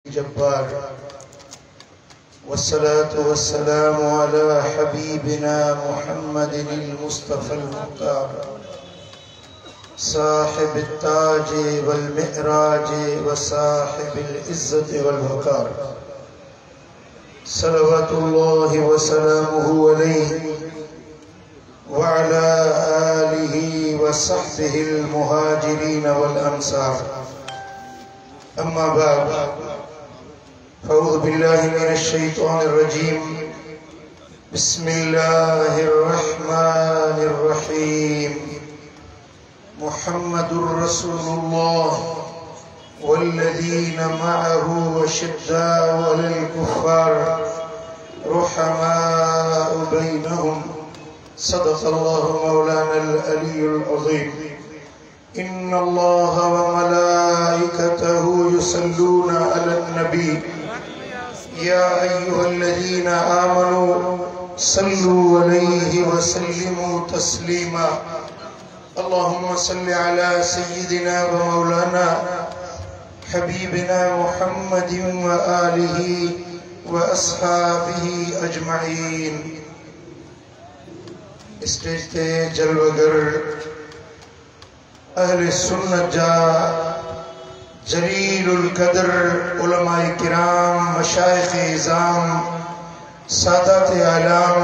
जब्बार वस्सलातु वस्सलामु अला हबीबिना मुहम्मदिल मुस्तफ़ल मुख्तार साहिबित ताज वल मिअराज व साहिबिल इज्जत वल वक़ार सल्लल्लाहु व सल्लमुहु अलैहि व अला आलिहि व सहबिहिल मुहाजिरीन वल अंसार अम्मा बाद अऊज़ु बिल्लाहि मिनश शैतानिर रजीम बिस्मिल्लाहिर रहमानिर रहीम मुहम्मदुर रसूलुल्लाह वल्लज़ीना मअहु अशिद्दाउ अलल कुफ़्फ़ार रुहमाउ बैनहुम सदक़ल्लाहु मौलानल अलियुल अज़ीम इन्नल्लाह व मलाइकतहु युसल्लूना अलन नबी या अय्युहल्लज़ीना आमनू सल्लू अलैहि व सल्लिमू तस्लीमा अल्लाहुम्मा सल्लि अला सय्यिदिना व मौलाना हबीबिना मुहम्मदिन व आलिहि व अस्हाबिहि अजमईन। स्टेज ते जलवगर अहले सुन्नत जा जलीलुल कदर उलमाए किराम मशाइख इज़ाम सादात आलाम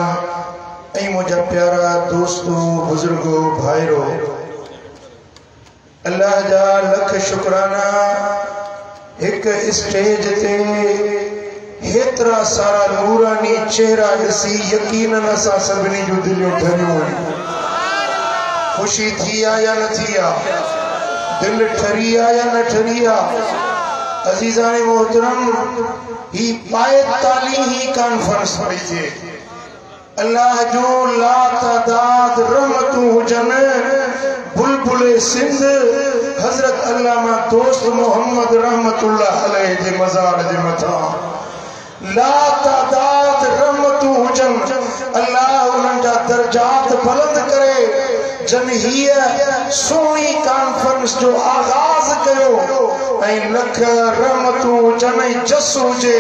ऐं मुझा प्यारा दोस्तों बुजुर्गो भाईरो अल्लाह जा लख शुक्राना एक स्टेज ते हेतरा सारा नूरानी चेहरा ॾिसी यकीनन असां सभिनी जूं दिलियूं ठरियूं आहिनि। खुशी थी या न थी आ, दिल ठरी या न ठरी आ। अजीज़ाने मोहतरम ही पाए ताली ही कॉन्फ्रेंस पड़ी थे अल्लाह जो ला तादाद रहमतूं हुजन बुलबुले सिंध हजरत अल्लामा दोस्त मोहम्मद रहमतुल्लाह अलैहि जे मज़ार जे मथा ला तादाद रहमतूं हुजन अल्लाह उन्हनि जा दर्जात बुलंद करे। जन हीअ सोनी कॉन्फ्रेंस जो आगाज़ कयो ऐं लख रहमतूं जन जस हुजे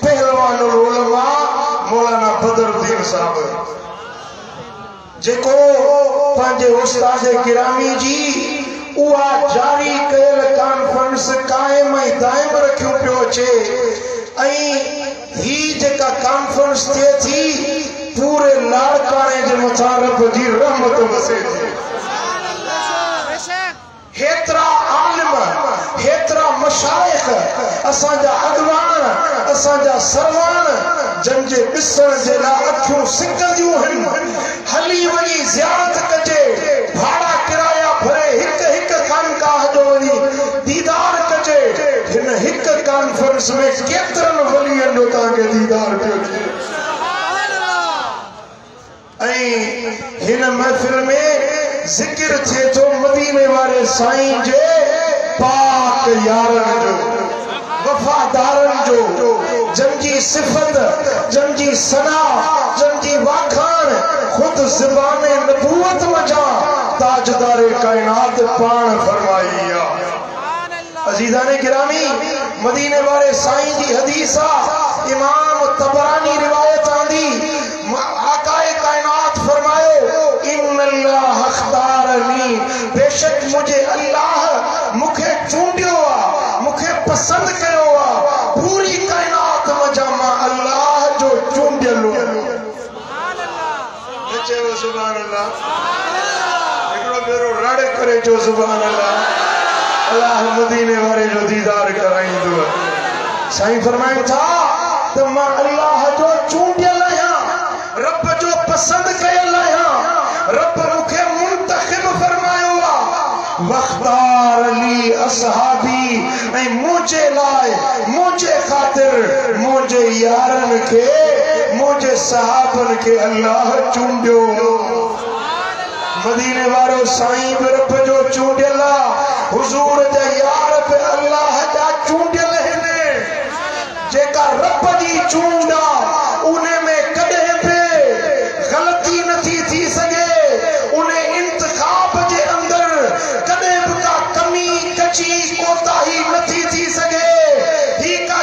पहलवानुल उलमा मौलाना बदरुद्दीन साहब जेको पंहिंजे उस्ताद गिरामी जी उहा जारी कयल कॉन्फ्रेंस कायम ऐं दाइम रखियो पियो अचे ऐं ही जेका कॉन्फ्रेंस थिए थी पूरे लाड़काने जे मथां रब जी रहमत वसे थी। हेतरा आलिम हेतरा मशाइख असांजा अॻवान असांजा सरवान जंहिंजे ॾिसण जे लाइ अखियूं सिकंदियूं आहिनि हली वञी ज़ियारत कजे भाड़ा किराया भरे हिक हिक खानकाह जो वञी दीदार कजे। हिन हिक कॉन्फ्रेंस में केतिरनि वलियनि जो तव्हांखे दीदार पियो थिए ऐं हिन महफ़िल में ज़िक्र थिए थो मदीने वारे साईं जे पाक यारनि जो वफ़ादारनि जो जंहिंजी सिफ़त जंहिंजी सना जंहिंजी वाखाण खुद ज़बाने नबूवत मजा ताजदारे कायनात पाण फरमाई आहे। अजीज़ाने गिरामी मदीने वाले साईं जी हदीस आहे इमाम तबरानी रिवायत आंदी आकाए कायनात फरमायो इन्नल्लाह अख्तारनी बेशक मुझे अल्लाह मुखे चूंडियो आ मुखे पसंद कयो आ पूरी कायनात मजा मां अल्लाह जो चूंडियलु सुभान अल्लाह चयो सुभान अल्लाह एकड़ो बेरो रड़े करे जो सुभान अल्लाह अल्लाह मदीने वाले जो दीदार कराईंदो। साईं फरमाइनि था त मां अल्लाह जो चूंडियल आहियां रब जो पसंद कयल आहियां रब मूंखे मुंतखब फरमायो आहे वख्तार अली असहाबी ऐं मुंहिंजे लाइ मुंहिंजे ख़ातिर मुंहिंजे यारनि खे मुंहिंजे सहाबनि खे अल्लाह चूंडियो। मदीने वारो साईं बि रब जो चूंडियल आहे हुजूर जा यार बि अल्लाह जा चूंडियल आहिनि। जेका रब जी चूंड आहे उन में कॾहिं बि ग़लती नथी थी सघे उन इंतखाब जे अंदर कॾहिं बि का कमी कची कोताही नथी थी सघे। ही का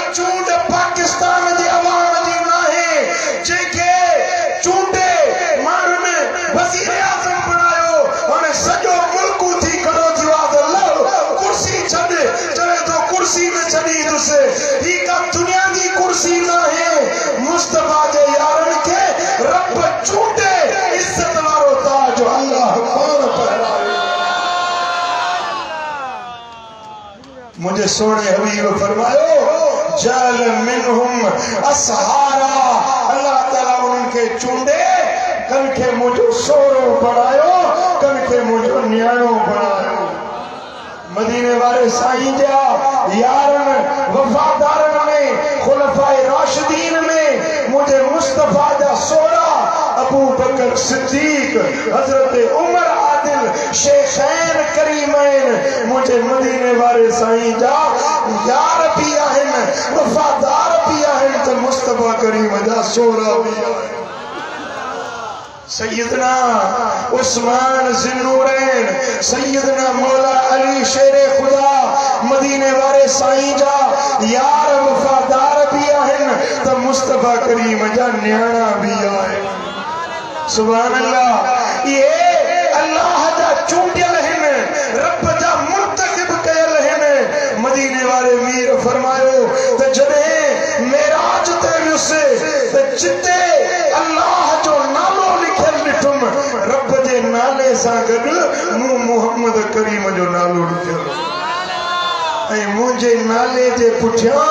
से ही का दुनिया दी कुर्सी ना है मुस्तफा के यारन के रब चूटे इज्जत वारो ताज अल्लाह कौन पहराए मुझे सोने हबीब फरमायो जल मिनहुम असहारा अल्लाह ताला उनके चूंडे कल के मुझे सोरो बढ़ायो कल के मुझे न्याणो बढ़ायो मदीने वाले साईं जा यारन वफादारन में खुलफाए राशिदीन में मुझे मुस्तफा जा सोरा अबू बकर सिद्दीक हजरत उमर आदिल शेखैन करीमैन मुझे मदीने वाले साईं जा यार भी आहन वफादार भी आहन तो मुस्तफा करीम जा सोरा भी आहन सैयदना उस्मान ज़िन्नूरैन सैयदना मौला अली शेरे खुदा मदीने वाले साईं जा यार वफादार भी आहन तो मुस्तफा करीम जा न्याणा भी आहे सुभान अल्लाह ये अल्लाह जा चूंडियल हन रब जा मुंतखब कयल हन मदीने वाले मीर फरमायो तो जदे मेराज ते वियुसे तो जिते अल्लाह जो नालो लिखल ॾिठुम रब जे नाले सां गॾु मूं मोहम्मद करीम जो नालो लिखियल ऐं मुंहिंजे नाले जे पुठियां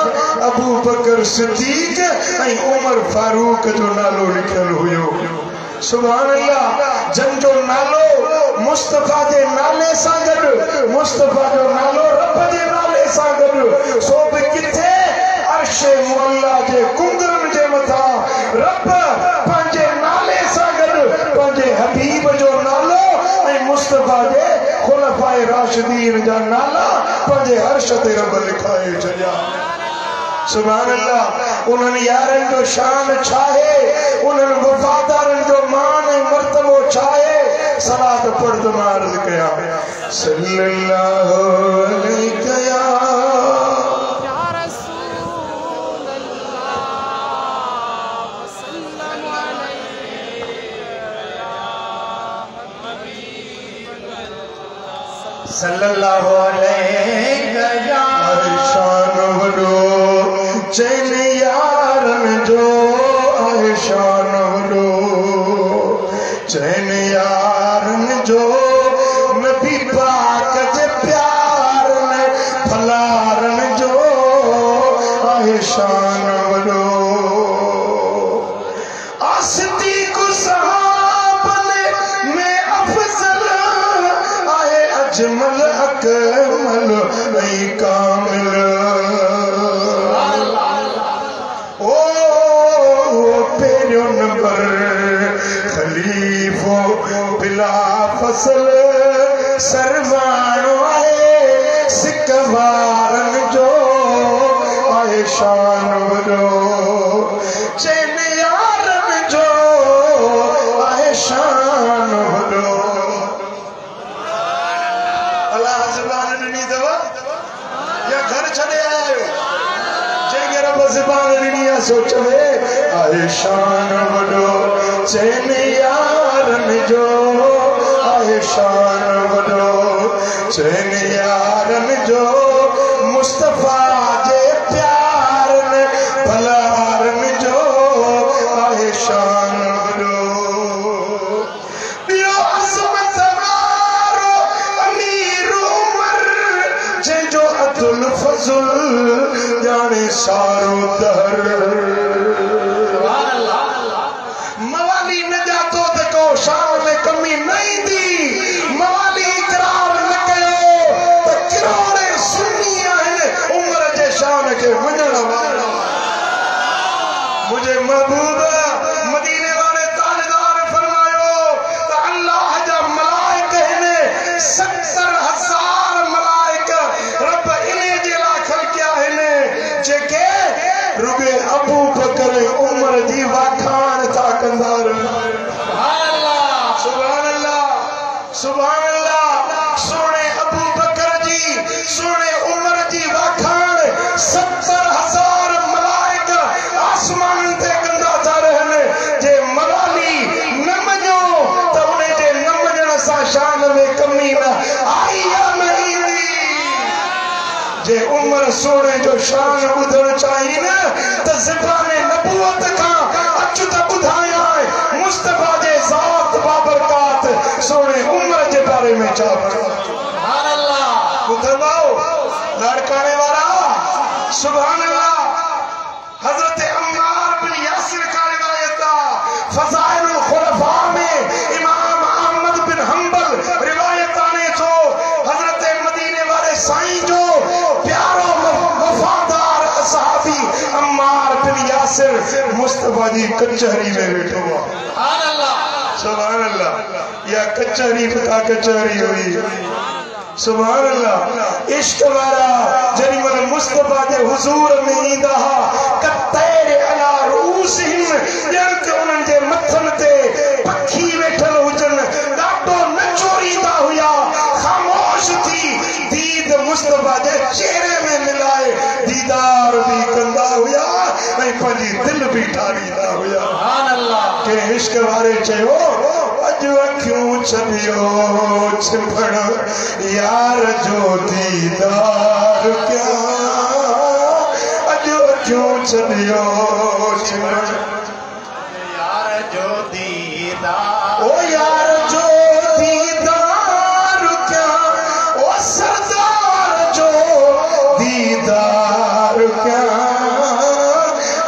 अबू बकर सिद्दीक ऐं उमर फारूक जो नालो लिखियल हुयो सुभान अल्लाह जन जो नालो मुस्तफा जे नाले सां गॾु मुस्तफा जो नालो रब जे नाले सां गॾु सो बि किथे अर्श मुअल्ला जे कुंगरनि जे मथां रब पंहिंजे नाले सां गॾु पंहिंजे हबीब जो नालो ऐं मुस्तफा जे खुलफाए राशिदीन जा नाला पंहिंजे अर्श ते रब लिखाए छॾिया सुभान अल्लाह उन्हनि यारनि जो शान छा आहे उन्हनि वफादारनि जो मान ऐं मर्तबो छा आहे सलात पढ़ त मां अर्ज़ कयां सल्लल्लाहु अलैहि या रसूल अल्लाह सल्लम अलैहि या हबीब अल्लाह सल्लल्लाहु अलैहि या शान वडो चैन यारन जो आहे शान वडो चैन यारन जो नबी पाक जे प्यार ने फलारन जो आहे शान वडो आसिदीक सहाबन में अफजल आहे अजमल अकमल ऐं कामिल नंबर खलीफो बिला फसल सरवाणो आहे सिकवारन जो आहे शान वडो चैन यारन जो आहे शान वडो अल्लाह ज़बान ॾिनी अथव या घर छॾे आयो जंहिंखे रब ज़बान ॾिनी आहे सोच में आहे शान वडो चैन यारन जो आहे शान वडो चैन यारन जो मुस्तफा जे प्यार ने भलारन जो आहे शान वडो ॿियो अज़मत वारो अमीर उमर जंहिंजो अब्दुल फज़ल ॼाणे सारो दर शान में कमी नहीं दी मवाली इकरार न कयो तो किरोड़े सुन्नी आहिनि उमर जे शान के मञण वारा मुझे महबूब मदीने वाले ताजदार फरमायो तो अल्लाह जा मलाइक हिन 70,000 मलाइक रब इने जे लाइ खलकिया हिन जेके रुगे अबू बकर उमर जी वाखाण था कंदा सुभान अल्लाह सोने अबू बकर जी सोने उमर जी वाखाण 70,000 मलाइक आसमान ते कंदा था रहन जे मवाली न मञो त उन जे न मञण सां शान में कमी न आई या न ईंदी जे उमर सोने जो शान बुधण चाहिए न त ज़बान नबूवत का अचु त बुधाया है मुस्तफा जे ज़ात बाबरकात सोने उम्र के बारे में चा सुभान अल्लाह बुधवाओ लड़काने वाला सुभान अल्लाह हजरत अम्मार बिन यासिर का रिवायत फज़ाइल खुलफा में इमाम अहमद बिन हंबल रिवायत आने तो हजरत मदीने वाले साईं जो प्यारो वफादार सहाबी अम्मार बिन यासिर मुस्तफा जी कचहरी में बैठो हुआ सुभान अल्लाह या कचहरी पता कचहरी हुई सुभान अल्लाह इश्क वाला जरी मन मुस्तफा दे हुजूर में ईंदा कतैर अला रूसिहिम जन के उनन जे मथन ते पखी वेठल हुजन डाटो नचोरींदा हुया खामोश थी दीद मुस्तफा दे चेहरे में मिलाए दीदार भी कंदा हुया ऐं पंहिंजी दिल भी ठारींदा हुया सुभान अल्लाह के इश्क वारे चयो अजु अखियूं छॾियो छिंभण यार जो दीदार क्या अजु अखियूं छॾियो छिंभण यार जो दीदार ओ यार जो दीदार क्या ओ सरदार जो दीदार क्या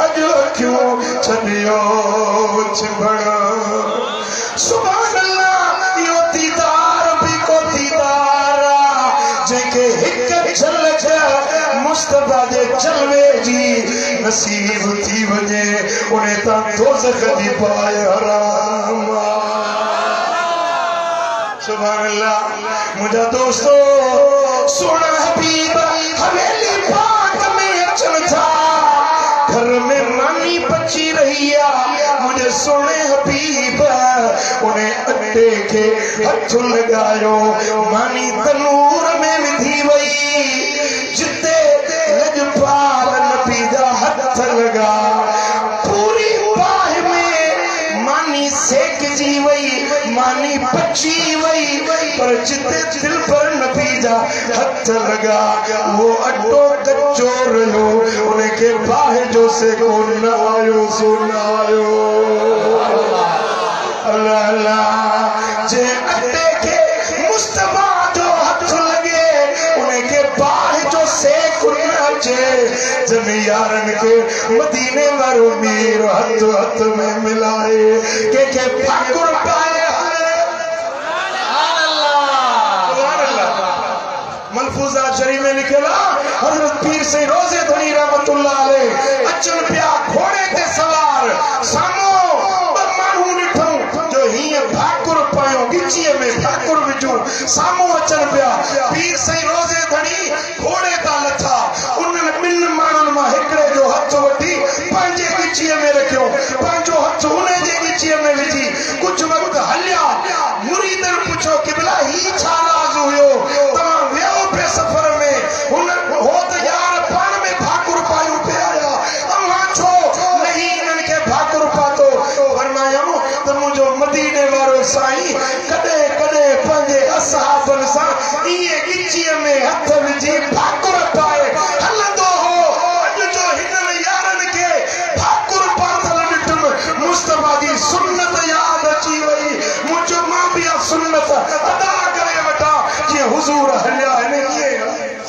अजु अखियूं छॾियो छिंभण सुभान अल्लाह यो दीदार भी को दीदार जेके हिक झलक मुस्तफा दे जलवे जी नसीब थी वने उन्हें ता दोज़ख दी पाए हराम सुभान अल्लाह मुझा दोस्तों सोना हबीब हवेली पाक में अचन था घर में मानी बची रही मुझे सोने हबीब उन्हें अड्डे के हथ लगायो मानी तनूर में विधी वही जिते लजपाल नबी दा हथ लगा पूरी बाह में मानी सेक जी वही मानी बची वही पर जिते दिल पर नबी दा हथ लगा वो अड्डो कच्चो रहो उन्हें के बाह जो से को न आयो सो न आयो अल्लाह अल्लाह जे अड्डे के मुस्तफा जो हथ लगे उन्हें के बाह जो से कुन जे जन यारन के मदीने वारो मीर हथ हथ में मिलाए के फाकुर पाए मलफूजा शरीफ में लिखेला हजरत पीर से रोजे धनी रहमतुल्लाह अलैह अचन पिया घोड़े ते सवार सामो मानू निठो जो ही भाकुर पायो गिचीअ में भाकुर विजू सामो अचन पिया पीर से रोजे धनी घोड़े ता लथा उन मिल मानन मा हिकड़े जो हथ वठी पंजे गिचीअ में रखियो पंजो हथ उने जे गिचीअ में विजी कुछ वक्त हलिया मुरीदन पूछो किबला ही छा राज हुयो तमा वेओ सफर में उन हो तो यार पान में भाकुर पायु पे आया अम्मा छो नहीं इनके भाकुर पातो फरमाया तो मुझो मदीने वारो साईं कदे कदे पंजे असहाबन सा ये गिचीअ में हथ विझी भाकुर पाए हलंदो हो अज जो हिनन यारन के भाकुर पातल ॾिठम मुस्तफा जी सुन्नत याद अची वई मुझो मां भी सुन्नत अदा करे वठा जे हुजूर हलिया है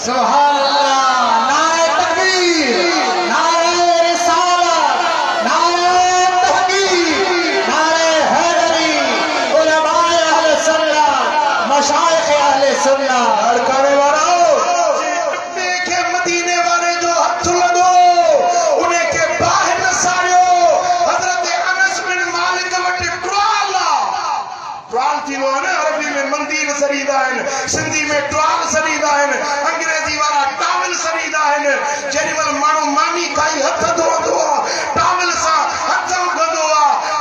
सुभान अल्लाह नारे तकबीर नारे रिसालत नारे तहकीक नारे हैदरी उलमाए अहले सुन्नत मशाइख अहले सुन्नत लड़काने वालों अड्डे के मदीने वाले जो हथ लगो उन्हें के बाहर न सारियो हजरत अनस बिन मालिक वटे ट्राल थी वो ना अरबी में मंदीर सरीदा है सिंधी में ट्राल सरीदा है अंग्रेजी वाला टावल सरीदा है जेरीवल मानू मानी काई हथ धोंदो टावल सा हथ गंदो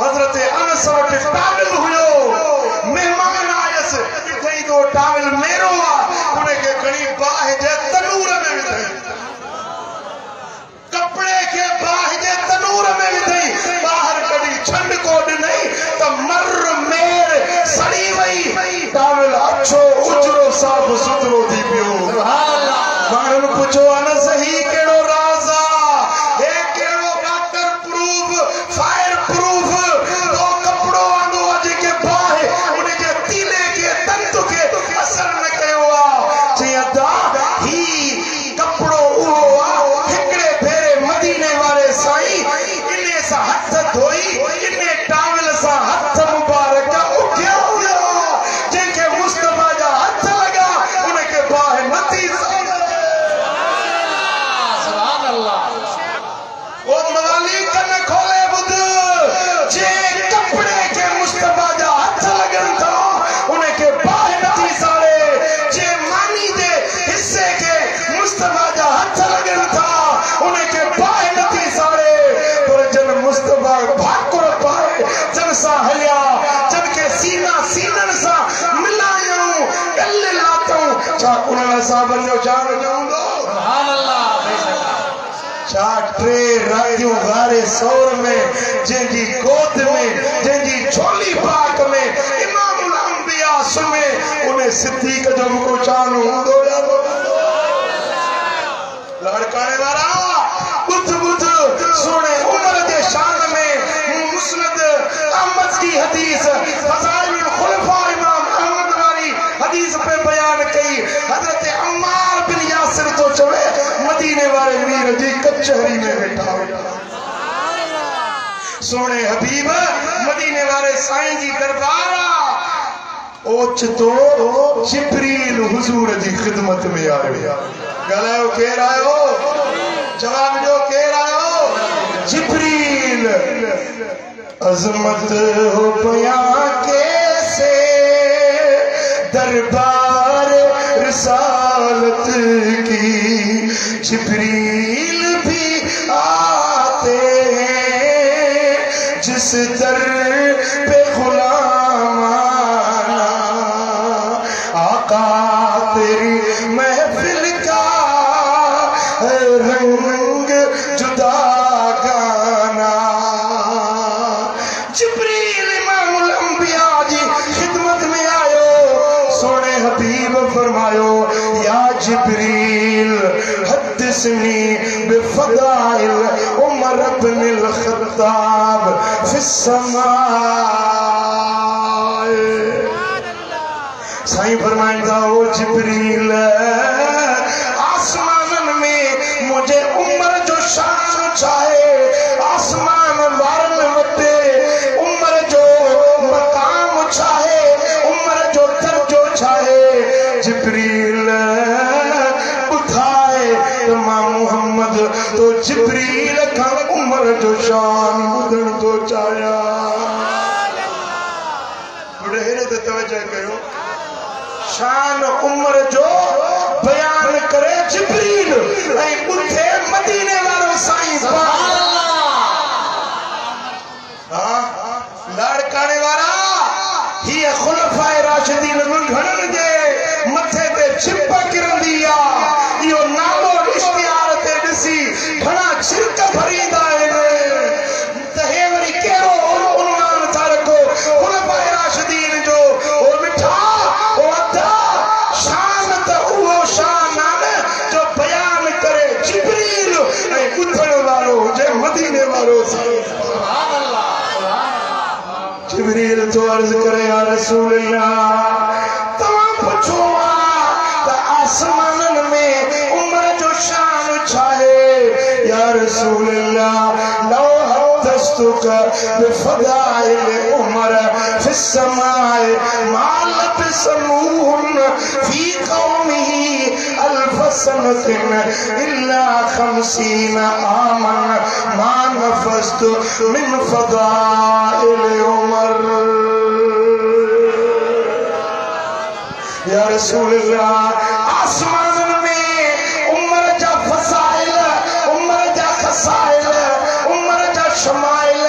हजरत अनस वटे टावल हुयो मेहमान आयस कई तो टावल मेरो उन्हें के कणी बाह जे तनूर में विधई कपड़े के बाह जे तनूर में विधई बाहर कड़ी छंड कोड नहीं तो मर मेर सड़ी वई टावल अच्छो उजरो साफ सुथरो थी पियो सुभान अल्लाह माण्हुनि पुछो आहे न सही टे रातियों गारे सौर में जंहिंजी गोद में जंहिंजी झोली पाक में इमामुल अंबिया सुमे उन्हें सिद्दीक जो को चानू हूंदो लड़काने वाला बुध बुध सोने उमर के शान में मुस्नद अहमद की हदीस फज़ाइल खुलफा इमाम अहमद वाली हदीस पे बयान कई हजरत अम्मार बिन यासिर तो चवे मदीने वाले मीर जी कचहरी में बैठा सोने हबीब मदीने वाले साईं जी दरबार ओच तो जिब्रील हुजूर जी खिदमत में आयो गलायो केर आयो जवाब जो केर आयो जिब्रील अजमत हो पया कैसे दरबार रिसालत की जिब्रील भी आते हैं जिस दर पे गुलाम आका तेरी महफिल का रंग जुदा गाना जिब्रील इमामुल अंबिया जी खिदमत में आयो सोने हबीब फरमायो या जिब्रील हद्दिसनी बिफदाइल उमर इब्न अल खत्ताब फिस्समा साईं फरमाइंदा ओ जिब्रील आसमान में मुझे उमर जो शान चाहे आसमान वारन वटे उमर जो मकाम चाहे उमर जो दर्जो चाहे जिब्रील उठाए मां मोहम्मद तो जिब्रील का उमर जो शान बुधण तो चाया बुढ़े ने तो तवज्जो कयो शान उमर जो बयान करे जिब्रील उठे मदीने वालों साईं लड़काने वाला ही खुलफाए राशिदीन घणन जे मथे ते छिप किरंदी आ यो नालो इश्तिहार ते दिसी घणा छिरक भरींदा आहिनि त हे वरी केरो उन्वान था रखो खुलफाए राशिदीन जो ओ मिठा ओ अदा शान त उहो शान आहे जो बयान करे जिब्रील ऐं ॿुधण वारो हुजे मदीने वारो सुभान अल्लाह जिब्रील तो अर्ज करे या रसूल अल्लाह तमाम पुछो त आसमानन में उमर जो शान चाहे या रसूल अल्लाह लो हदस्तुक बिफदाइल उमर फिस समाए माल बिसमून फी कौमिही अल्फ सनतिन इल्ला 50 आमन मा नफस्तु मिन फदाइल उमर या रसूल अल्लाह आसमान में उमर जा फसाइल उमर जा खसाइल उमर जा शमाइल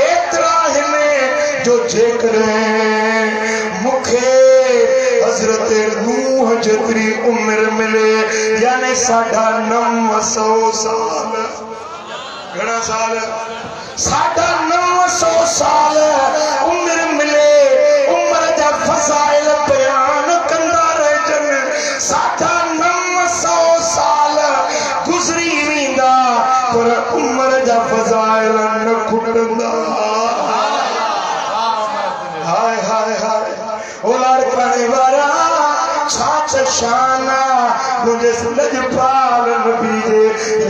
एतरा हिने जो जेकरे मुखे हजरत नूह जितरी उम्र मिले यानी 950 साल घना साल 950 साल उम्र मिले उमर जा फसाइल बयान कंदा रहजन 950 साल गुजरी वेंदा पर उमर जा फसाइल न खुटंदा हाय हाय हाय ओ लड़काने वाला छाछ शाना मुझे लजपाल नबी दे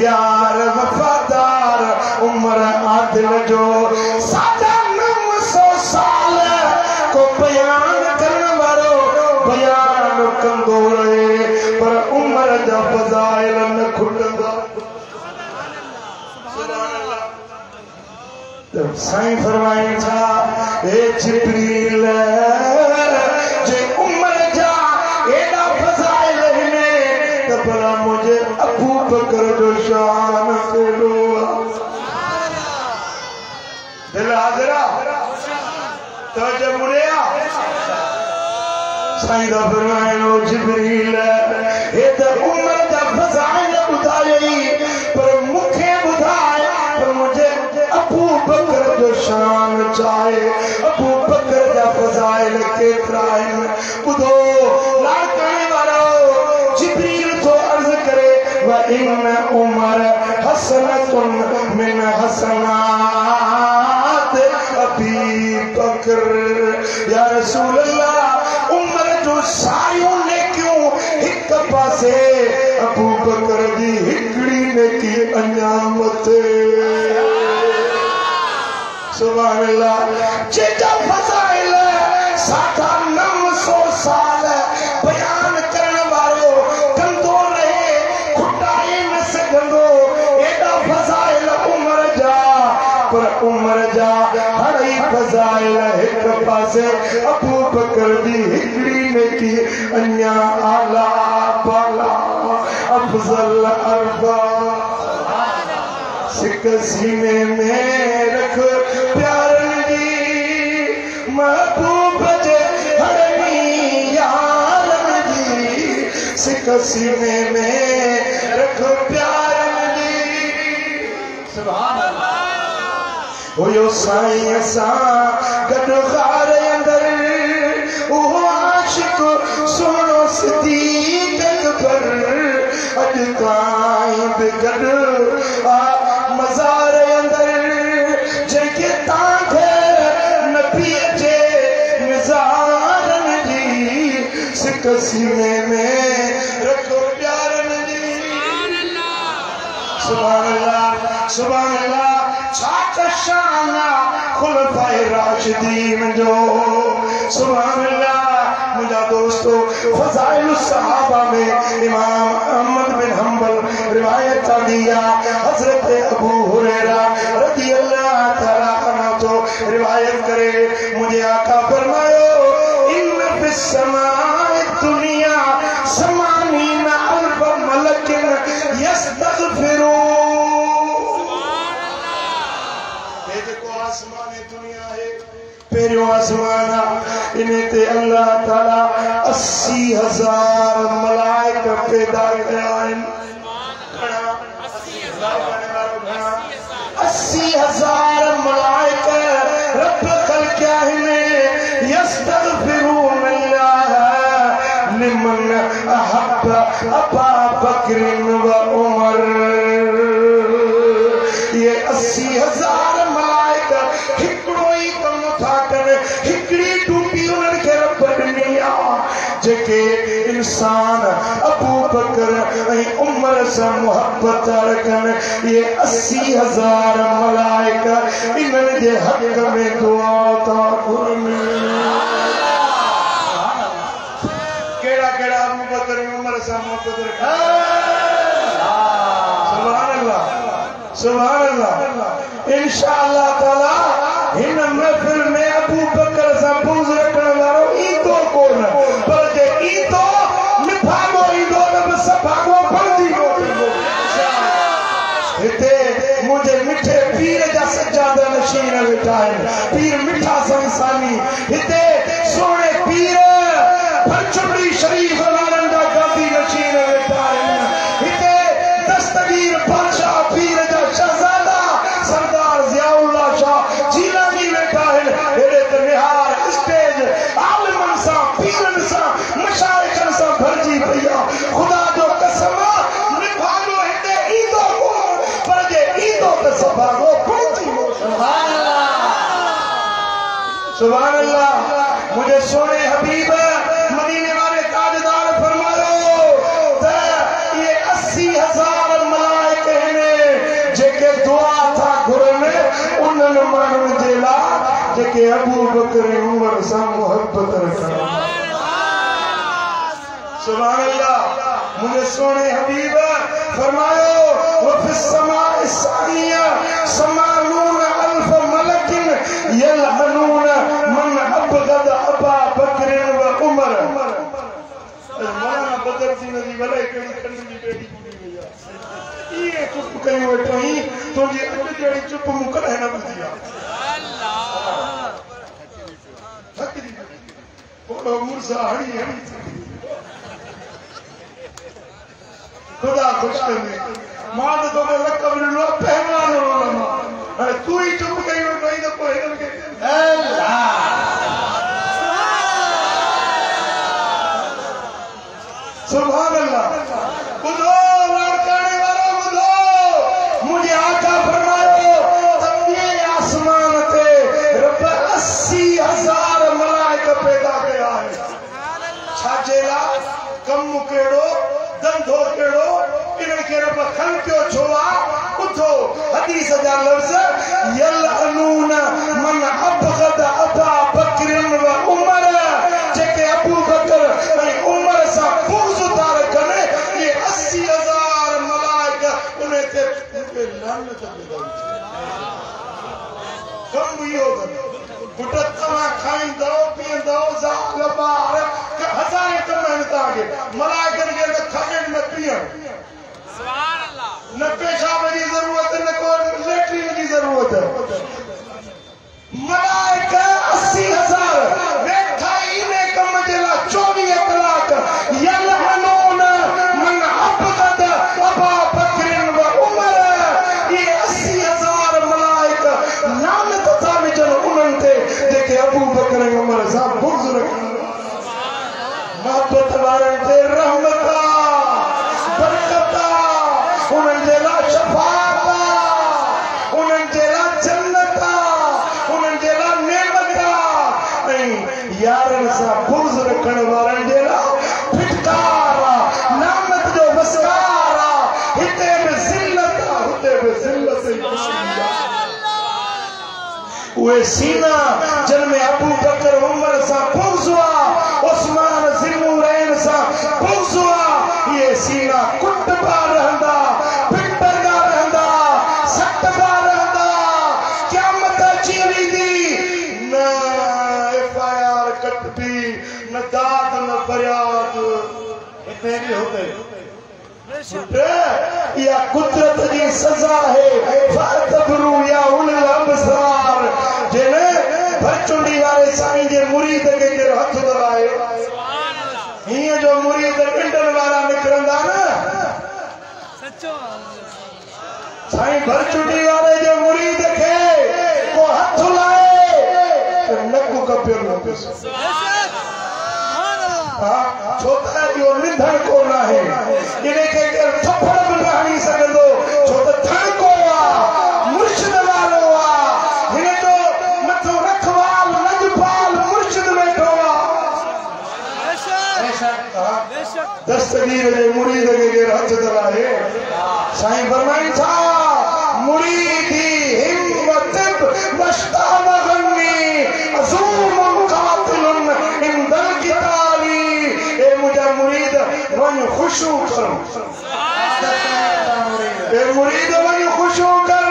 यार वफादार उमर आदिल जो 950 साल को बयान करने वालो बयान कंदो रहे पर उमर जा फज़ाइल न खुटंदा तब साईं फरमाइन था ए जिब्रील जे उमर जा एड़ा फज़ाइल हिने त भला मुझे अबू बकर जो शान केड़ो दिल हाज़रा तो जब मुड़िया साईं दा फरमाइन ओ जिब्रील ए त उमर जा फज़ाइल ॿुधायई पर मूंखे फज़ाइल अबू बकर दा फज़ाइल केतिरा आहिनि ॿुधो लाड़काणे वारो जिब्रील तो अर्ज़ करे व इन उमर हसनतुन मिन हसनात अबी बकर या रसूल अल्लाह उमर जो सारियों नेकियूं हिक पासे अबू बकर दी हिकड़ी नेकी अन्यामत सुभान अल्लाह जेका फज़ाइल 950 साल बयान करण वारो कंदो रहे खुटाए न सघंदो एडा फज़ाइल उमर जा पर उमर जा हड़ई फज़ाइल हिक पासे अबू बकर दी हिकड़ी नेकी अन्या आला बाला अफजल अरबा सिक सीने में रख प्यारन दी महबूब जे हड़नी यारन दी सिक सीने में रख प्यारन दी सुभान अल्लाह हुयो साईं असां गॾु ग़ार अंदर उहो आशिक सोनो सिद्दीक़ अकबर अॼु ताईं बि गॾु मज़ार अंदर जेके तव्हांखे नबीअ जे निज़ारनि जी सिक सीने में रखो प्यारनि जी सुभान अल्लाह सुभान अल्लाह छात शान खुलफाए राशिदीन जो सुभान अल्लाह मुझा दोस्तों फज़ाइल सहाबा में इमाम अहमद बिन हंबल रिवायत दिया हजरत अबू हुरैरा रज़ी अल्लाह तआला अन्हु तो रिवायत करे मुझे आका फरमायो इन फिस समाए दुनिया समानीना अल्फ मलकिन यस्तगफिरू पेरियों आसमान इन्हें ते अल्लाह ताला 80,000 मलाइका पैदा कया आहिनि 80,000 मलाइका रब ख़ल्क़या आहिनि यस्तगफिरून अल्लाह लिमन अहब अबा बकर व उमर ये 80,000 मलाइका हिकड़ो ही कम था कर हिकड़ी टूटी उन्हनि खे रब ॾिनी आहे जेके इंसान अबू बकर ऐं उमर सां मुहबत रखनि ये 80,000 मलाइका इन्हनि जे हक़ में दुआ था घुरनि केड़ा केड़ा अबू बकर ऐं उमर सां मुहबत रखनि सुभान अल्लाह सुभान अल्लाह इंशाअल्लाह ताला इन महफिल में अबू बकर सां बुग़्ज़ रखण वारो ईंदो कोन पर जे ईंदो निभागो ईंदो न बि सभागो बणजी मोटींदो हिते मुंहिंजे मिठे पीर जा सजादा नशीन वेठा आहिनि पीर मिठा संसानी हिते सोणे पीर फरचुड़ी शरीफ वारनि जा गादी नशीन वेठा आहिनि हिते दस्तगीर बादशाह पीर जा शहज़ादा सरदार ज़ियाउल्लाह शाह जीलानी वेठा आहिनि हेॾे त निहार स्टेज आलिमनि सां पीरनि सां मशाइखनि सां भरिजी पई आहे ख़ुदा जो कसम निभागो हिते ईंदो कोन पर जे ईंदो त सभागो पहुची सुभान अल्लाह सुभान अल्लाह मुझे सोने हबीब मदीने वाले ताजदार फरमायो त ये 80,000 मलाइका आहिनि जेके दुआ था घुरनि उन्हनि माण्हुनि जे लाइ जेके अबू बकर ऐं उमर सां मुहबत रखनि सुभान अल्लाह मुझे सोने हबीब फरमायो वफिस समाए सानिया समानून अल्फ मलकिन यलहनून मन अबगद अबा बकर व उमर मौलाना बदर सिंह जी वले कड़ी खंड जी बेटी पूरी हुई आहे ये चुप कई वेठो ही तुझी अज जड़ी चुप मुकर है ना बुझी अल्लाह थक जी कोड़ो मुरसा हड़ी हड़ी खुदा खुश करे मां तो लकब लो पहलवान रो तू ही चुप कई वेठो ही तो कोई न के खन पियो छोआ उठो हदीस जा लफ्ज़ यलअनून मन अबगद अबा बकर व उमर जेके अबू बकर ऐं उमर सां बुग़्ज़ था रखनि ये 80,000 मलाइका उन्हें ते लानत कम इहो पुट तव्हां खाईंदो पीअंदो ज़ाल ॿार हज़ारे कम आहिनि तव्हांखे मलाइकनि खे न खाइण न पीअण न पेशाब जी ज़रूरत न को लेट्रिन जी ज़रूरत मलाइका 80,000 वेठा इन कम जे लाइ 24 कलाक यलअनून मन अबगद अबा बकर व उमर ये 80,000 मलाइका लानत था विझनि उन्हनि ते जेके अबू बकर ऐं उमर सां बुग़्ज़ रखनि मोहब्बत वारनि ते रहमत बरकत उन्हनि जे लाइ शफ़ाअत उन्हनि जे लाइ जन्नत उन्हनि जे लाइ नेमत ऐं यारनि सां बुग़्ज़ रखण वारनि जे लाइ फिटकार नामत जो वसकार हिते बि ज़िल्लत हुते बि ज़िल्लत उहे सीना जिन में अबू बकर उमर सां बुग़्ज़ उस्मान ज़िन्नूरैन सां बुग़्ज़ ये सीना कुटबा रहंदा पिटंदा रहंदा सटबा रहंदा क़यामत अची वेंदी न FIR कटबी न दाद न फरियाद हिते बि हुते या कुदरत जी सज़ा है फ़तबरू या उलिल अबसार जिन भरचुंडी वारे साईं जे मुरीद खे हथ दबाए हीअं जो मुरीद ॾंडनि वारा निकिरंदा न साईं भरचुंडी वारे जे मुरीद खे को हथ लाए त नकु कपियो न पियो छो त जो निधन कोन आहे इन खे थप्पड़ बि न हणी सघंदो छो त धड़को आहे मुर्शिद वारो आहे हिन जो मथो रखवाल लजपाल मुर्शिद वेठो आहे दस्तगीर जे मुरीद खे हथ दबाए साईं फरमाइनि था मुरीदी हिम्मत वश्तामगनी अज़ूम कातिलुन इंदल किताली ए मुझा मुरीद वञ खुशू कर ए मुरीद वञ खुशू कर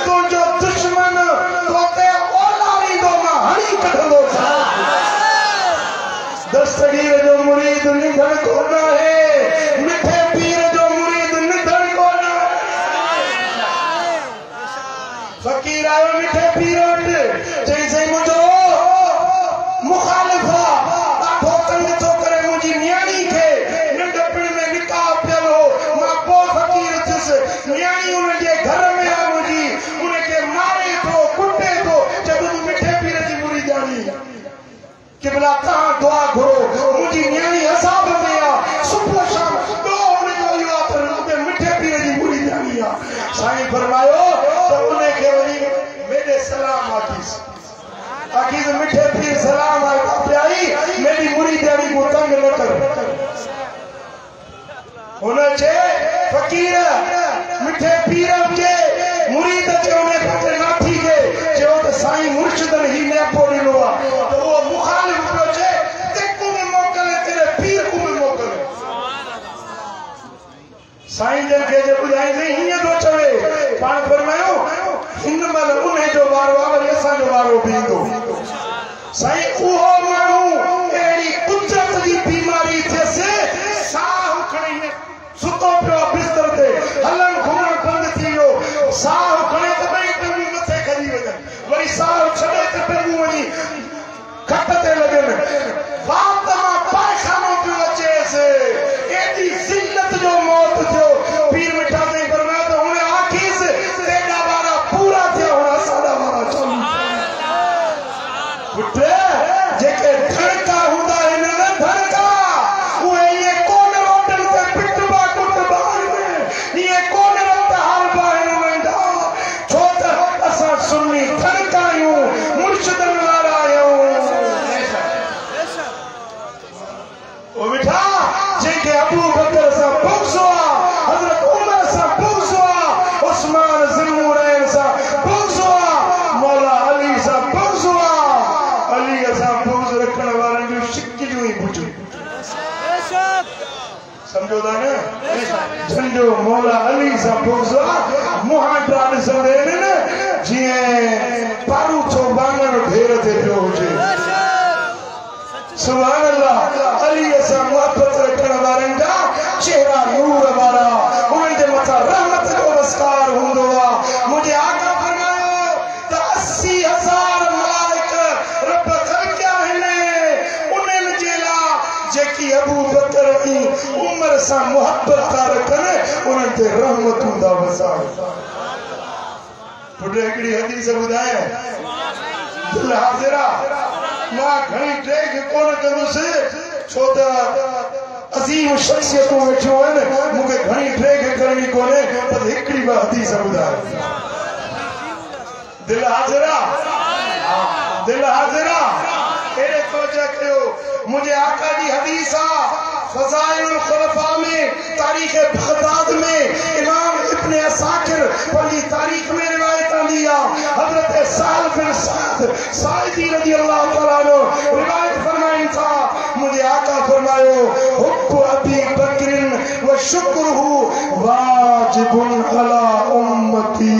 तुंहिंजो दुश्मन तोते ओलारींदो मां हणी कढंदो दस्तगीर जो मुरीद निधन कोन आहे मिठे पीर जो मुरीद निधन कोन आहे फ़कीर आयो मिठे पीर वटि चई साईं मुंहिंजो मुखालिफ़ ॾाढो तंग थो करे मुंहिंजी न्याणी खे नंढपण में निकाह पियल हो मां पोइ फ़कीर थियुसि न्याणी उनजे घर में आहे मुंहिंजी उनखे मारे थो कुटे थो चए तूं मिठे पीर जी मुरीदानी क़िबला तव्हां दुआ घुरो मुंहिंजी न्याणी अज़ाब में आहे सुबुह शाम ॾो हुनजो इहो आहे त मिठे पीर जी मुरीदानी आहे साईं फरमायो त उनखे वञी मेरे सलाम आखीसि आखीसि मिठे पीर सलाम आई मेरी मुरीदानी को तंग न कर हुन चए फ़कीर मिठे पीर जे मुरीद जे उन खाते नाथी खे चयो त साईं मुर्शिदनि ही नेपो ॾिनो आहे त उहो मुखालिफ़ पियो चए तेको बि मोकिले तेरे पीर को बि मोकिले साईं जन खे जे ॿुधाईंदई हीअं थो चवे पाण फरमायो हिन महिल उन जो वारो आहे वरी असांजो वारो बि ईंदो साईं उहो माण्हू अहिड़ी कुदरत जी बीमारी थियसि साह खणी सुतो पियो बिस्तर ते हलण घुमण बंदि थी वियो साह खणे त ॿई टंगूं मथे खजी वञनि वरी साह छॾे त टंगूं वञी खट ते लॻनि वात मां पायखानो पियो अचेसि एॾी ज़िल्लत जो मौत थियो पीर मिठा साईं फरमायो त हुन आखीसि तेॾा वारा पूरा थिया हुन असांजा वारा चालू पुट जेके धड़का हूंदा आहिनि न धड़का उहे इहे कोन रोटनि ते पिटबा कुटबा आहिनि इहे कोन रत हलबा आहिनि नंढा मुझो मौला अली सा बुग़्ज़ मुहांडा ॾिसंदे न जीअं पारू छो वांगण ढेर ते पियो हुजे। सुभान अल्लाह। अली सां मोहब्बत रखण वारनि जा चेहरा नूर वारा, उन्हनि जे मथां रहमत जो वस्कार हूंदो आहे। मुंहिंजे आका फरमायो त 80,000 मलाइक रब ख़लक़िया आहिनि उन्हनि जे लाइ जेकी अबू बकर जी उम्र सां मोहब्बत था रखनि, उन्हनि ते रहमतूं था वसाइनि। पुट हिकिड़ी हदीस ॿुधाए, दिल हाज़िरा मां घणी टेक कोन कंदुसि छो त अज़ीम शख्सियतूं वेठियूं आहिनि, मूंखे घणी टेक करणी कोन्हे, पर हिकिड़ी ॿ हदीस ॿुधाए। दिल हाज़िरा, दिल हाज़िरा एॾे तवजह कयो। मुंहिंजे आका जी हदीस आहे फ़ज़ाइलुल ख़ुलफ़ा में, तारीख़ बग़दाद में इमाम इब्न असाकिर पंहिंजी तारीख़ में रिवायत आंदी आहे। हज़रत साल बिन साइदी रज़ी अल्लाह तआला अन्हु रिवायत फरमाइनि था, मुंहिंजे आका फरमायो हुब्बु अबी बकरिन व शुक्रुहु वाजिबुन अला उम्मती।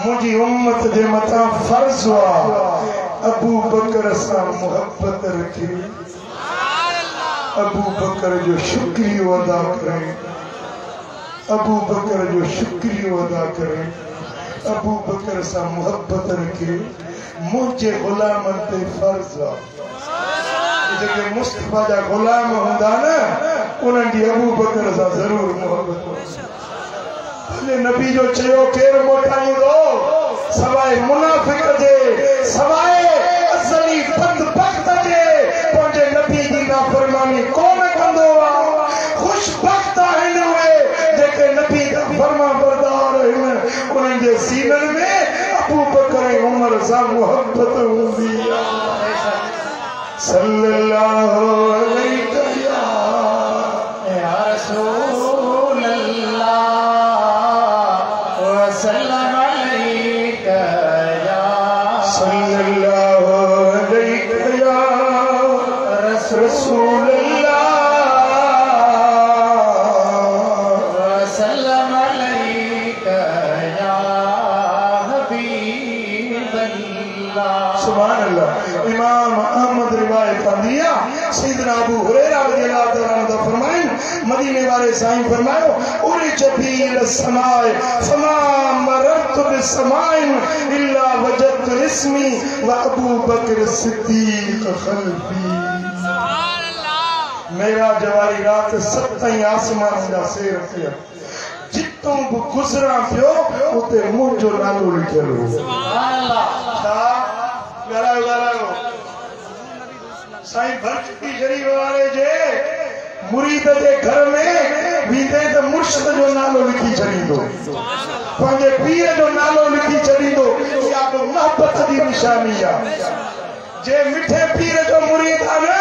मुझी उम्मत जे मथा फर्ज हुआ अबू बकर सां मोहब्बत रखे, अबू बकर जो शुक्रियो अदा करें, अबू बकर जो शुक्रियो अदा करें, अबू बकर सां मोहब्बत रखे। मुझे गुलामन ते फर्ज आहे जेके मुस्तफा जा गुलाम हूंदा न, उन्हनि जी अबू बकर सां ज़रूर मोहब्बत। नबी जो चयो केर मोटाईंदो सवाए मुनाफिक जे, सवाए असली बदबख्त जे पंहिंजे नबी जी नाफरमानी कोन कंदो आहे। खुशबख्त आहिनि उहे जेके नबी जा फर्मा बरदार आहिनि, उन्हनि जे सीननि में अबू बकर ऐं उमर सां मोहब्बत हूंदी आहे। सल्लल्लाहु अलैहि या रसूल अल्लाह सल्लम अलैका या सल्लल्लाहु अलैका या रसूल अल्लाह सल्लम अलैका या हबीब अल्लाह। सुभान अल्लाह। इमाम अहमद रिवायत आंदी है, सैयदना अबू हुरैरा रज़ियल्लाहु तआला अन्हु फरमाइन, मदीने वाले साईं फरमायो उरिज बील समाए फमा मरत बिसमाइन इल्ला वजदत इस्मी व अबू बकर सिद्दीक खल्फी। सुभान अल्लाह। मेरा जवारी रात 7 आसमान जा सेर किया, जितों भी गुजरा पियो उते मुंहिंजो नालो लिखियल हो। सुभान अल्लाह। ॻाल्हायो साईं भरचकी शरीफ वाले जे मुरीद जे घर में बीते त मुर्शिद जो नालो लिखी छॾींदो, पंहिंजे पीर जो नालो लिखी छॾींदो। इहा बि मोहब्बत जी निशानी आहे। जे मिठे पीर जो मुरीद आहे न,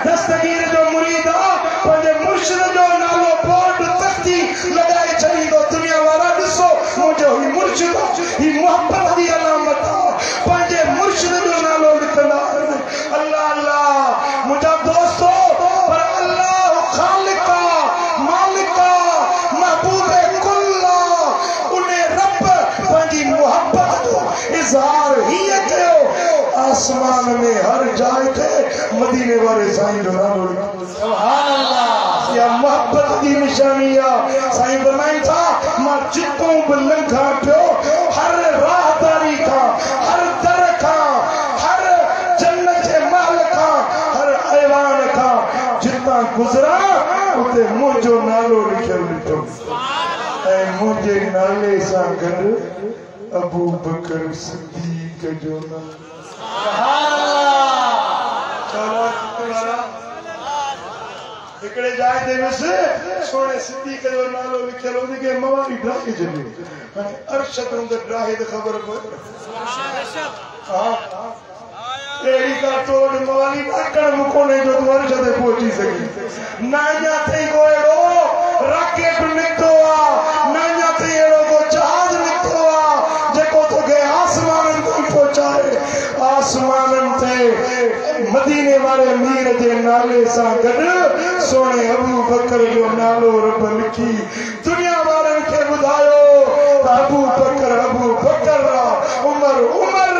दस्तगीर जो मुरीद आहे, पंहिंजे मुर्शिद जो नालो बोर्ड तख्ती लॻाए छॾींदो। दुनिया वारा ॾिसो मुंहिंजो ही मुर्शिद, ही मोहब्बत जी अलामत आहे। पंहिंजे मुर्शिद जो नालो लिखंदा आहिनि। अल्लाह अल्लाह मुंहिंजा दोस्तो, पर अल्लाह खालिका मालिका महबूबे कुल्ला उन्हें रब पंहिंजी मोहब्बत जो इज़हार हीअं कयो, आसमान में हर जाइ ते मदीने वाले साईं जो नालो लिखो। सुभान अल्लाह। या मोहब्बत की निशानी आहे। साईं फरमाइनि था मां जितों बि लंघां पियो, हर राहदारी खां, हर दर खां, हर जन्नत जे महल खां, हर ऐवान खां जितां गुज़रा उते मुंहिंजो नालो लिखियल ॾिठो ऐं मुंहिंजे नाले सां गॾु अबू बकर सिद्दीक जो नालो। हिकिड़े जाइ ते वियुसि, सोणे सिद्दीक जो नालो लिखियल हुन खे मवाली ड्राहे छॾियो। हाणे अरशद हूंदे ड्राहे त ख़बर पए। हा अहिड़ी का तोड़ मवाली ॾाकण बि कोन्हे जो तूं अर्श ते पहुची सघीं। न अञा ताईं को अहिड़ो रॉकेट निकितो आहे, न अञा ताईं अहिड़ो को जहाज निकितो आहे जेको तोखे आसमाननि ताईं पहुचाए। आसमाननि ते मदीने वाले मीर जे नाले सां गॾु सोने अबू बकर जो नालो रब लिखी दुनिया वारनि खे ॿुधायो त अबू बकर उमर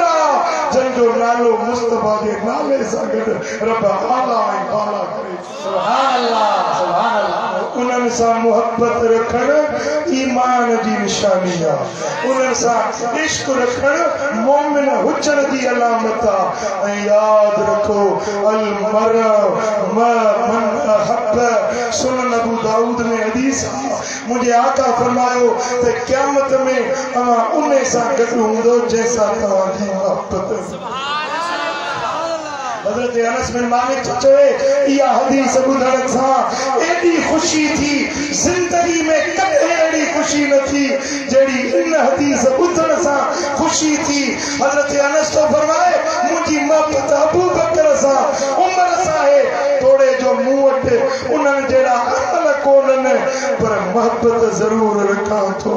जंहिंजो नालो मुस्तफा जे नाले सां गॾु रब आला ऐं बाला करे। सुभान अल्लाह सुभान अल्लाह। उन्हनि सां मुहबत रखणु ईमान जी निशानी आहे। उन्हनि सां इश्क रखणु मोमिन हुजण जी अलामत आहे। ऐं यादि रखो अल मर मन अहब सुनन अबू दाऊद में हदीस आहे। मुंहिंजे आका फरमायो त क़यामत में तव्हां उन सां गॾु हूंदो जंहिंसां तव्हांजी मुहबत। हज़रत अनस बिन मालिक चवे इहा हदीस ॿुधण सां एॾी ख़ुशी थी ज़िंदगी में कॾहिं अहिड़ी ख़ुशी न थी जहिड़ी इन हदीस ॿुधण सां ख़ुशी थी। हज़रत अनस तो फरमाए मुंहिंजी मोहबत अबू बकर सां उमर सां आहे तोड़े जो मूं वटि उन्हनि जहिड़ा अमल कोन्हनि पर मोहबत ज़रूर रखां थो।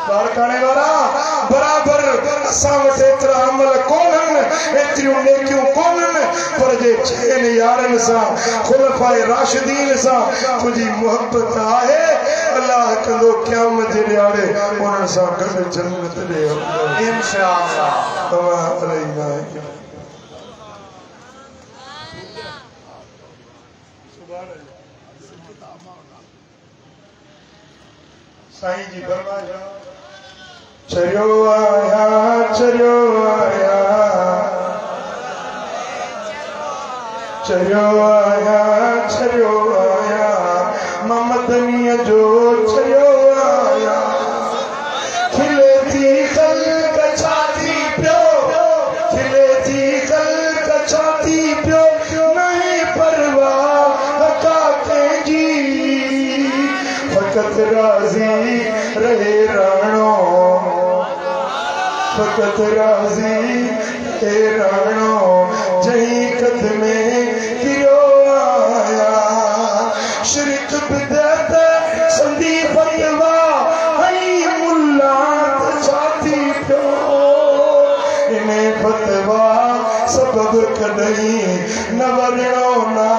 कारखाने वारा बराबर असां वटि एतिरा अमल कोन्हनि एतिरियूं नेकियूं कोन्हनि पर जे छहनि यारनि सां खुलफाए राशिदीन सां तुंहिंजी मोहबत आहे अल्लाह कंदो क़यामत जे ॾियारे उन्हनि सां गॾु जन्नत ॾे इंशाअल्लाह। तव्हां अलैना साईं जी फरमाइश चरियो आया चरियो आया चरियो आया चरियो आया ममदनीअ जो चरियो आया खिले थी ख़ल्क़ छाती पियो खिले थी ख़ल्क़ छाती पियो नहीं परवाह हका कंहिंजी फ़क़त राज़ी रहे राणो फ़क़त राज़ी रहे राणो जहीं क़दमे किरो आया शिरक बिदअत संदी फतवा हई मुल्ला छाती पियो इन फतवा सबब कॾहिं न वरणो ना